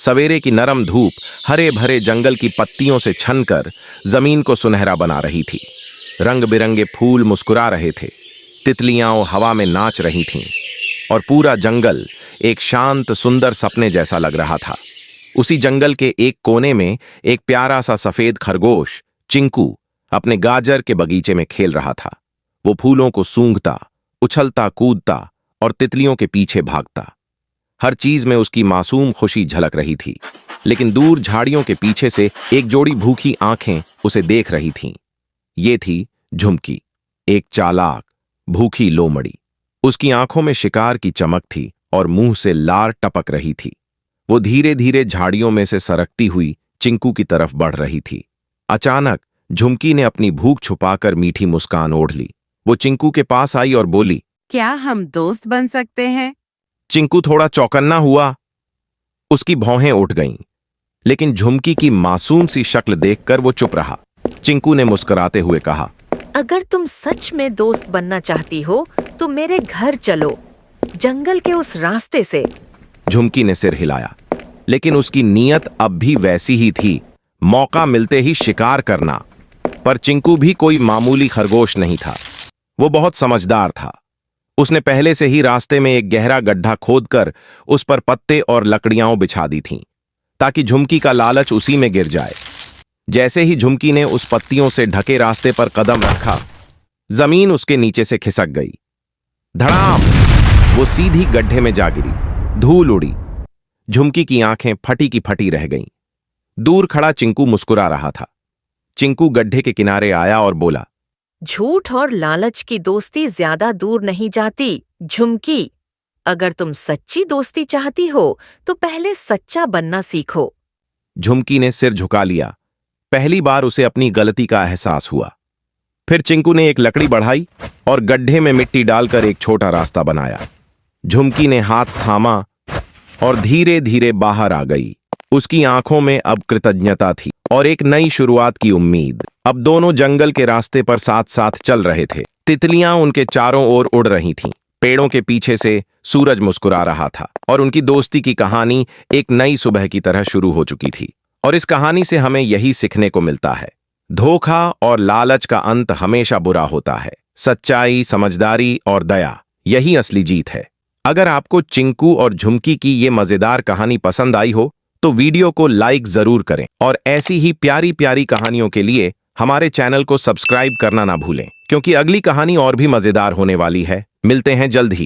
सवेरे की नरम धूप हरे भरे जंगल की पत्तियों से छनकर जमीन को सुनहरा बना रही थी। रंग बिरंगे फूल मुस्कुरा रहे थे, तितलियां हवा में नाच रही थीं और पूरा जंगल एक शांत सुंदर सपने जैसा लग रहा था। उसी जंगल के एक कोने में एक प्यारा सा सफेद खरगोश चिंकू अपने गाजर के बगीचे में खेल रहा था। वो फूलों को सूंघता, उछलता कूदता और तितलियों के पीछे भागता। हर चीज में उसकी मासूम खुशी झलक रही थी। लेकिन दूर झाड़ियों के पीछे से एक जोड़ी भूखी आंखें उसे देख रही थीं। ये थी झुमकी, एक चालाक भूखी लोमड़ी। उसकी आंखों में शिकार की चमक थी और मुंह से लार टपक रही थी। वो धीरे धीरे झाड़ियों में से सरकती हुई चिंकू की तरफ बढ़ रही थी। अचानक झुमकी ने अपनी भूख छुपाकर मीठी मुस्कान ओढ़ ली। वो चिंकू के पास आई और बोली, क्या हम दोस्त बन सकते हैं? चिंकू थोड़ा चौकन्ना हुआ। उसकी भौहें उठ गईं, लेकिन झुमकी की मासूम सी शक्ल देखकर वो चुप रहा। चिंकू ने मुस्कुराते हुए कहा, अगर तुम सच में दोस्त बनना चाहती हो तो मेरे घर चलो, जंगल के उस रास्ते से। झुमकी ने सिर हिलाया, लेकिन उसकी नीयत अब भी वैसी ही थी, मौका मिलते ही शिकार करना। पर चिंकू भी कोई मामूली खरगोश नहीं था। वो बहुत समझदार था। उसने पहले से ही रास्ते में एक गहरा गड्ढा खोदकर उस पर पत्ते और लकड़ियां बिछा दी थीं, ताकि झुमकी का लालच उसी में गिर जाए। जैसे ही झुमकी ने उस पत्तियों से ढके रास्ते पर कदम रखा, जमीन उसके नीचे से खिसक गई। धड़ाम! वो सीधी गड्ढे में जा गिरी। धूल उड़ी। झुमकी की आंखें फटी की फटी रह गईं। दूर खड़ा चिंकू मुस्कुरा रहा था। चिंकू गड्ढे के किनारे आया और बोला, झूठ और लालच की दोस्ती ज्यादा दूर नहीं जाती झुमकी। अगर तुम सच्ची दोस्ती चाहती हो तो पहले सच्चा बनना सीखो। झुमकी ने सिर झुका लिया। पहली बार उसे अपनी गलती का एहसास हुआ। फिर चिंकू ने एक लकड़ी बढ़ाई और गड्ढे में मिट्टी डालकर एक छोटा रास्ता बनाया। झुमकी ने हाथ थामा और धीरे धीरे बाहर आ गई। उसकी आंखों में अब कृतज्ञता थी और एक नई शुरुआत की उम्मीद। अब दोनों जंगल के रास्ते पर साथ साथ चल रहे थे। तितलियां उनके चारों ओर उड़ रही थीं। पेड़ों के पीछे से सूरज मुस्कुरा रहा था और उनकी दोस्ती की कहानी एक नई सुबह की तरह शुरू हो चुकी थी। और इस कहानी से हमें यही सीखने को मिलता है, धोखा और लालच का अंत हमेशा बुरा होता है। सच्चाई, समझदारी और दया, यही असली जीत है। अगर आपको चिंकू और झुमकी की ये मजेदार कहानी पसंद आई हो तो वीडियो को लाइक जरूर करें और ऐसी ही प्यारी प्यारी कहानियों के लिए हमारे चैनल को सब्सक्राइब करना ना भूलें, क्योंकि अगली कहानी और भी मजेदार होने वाली है। मिलते हैं जल्द ही।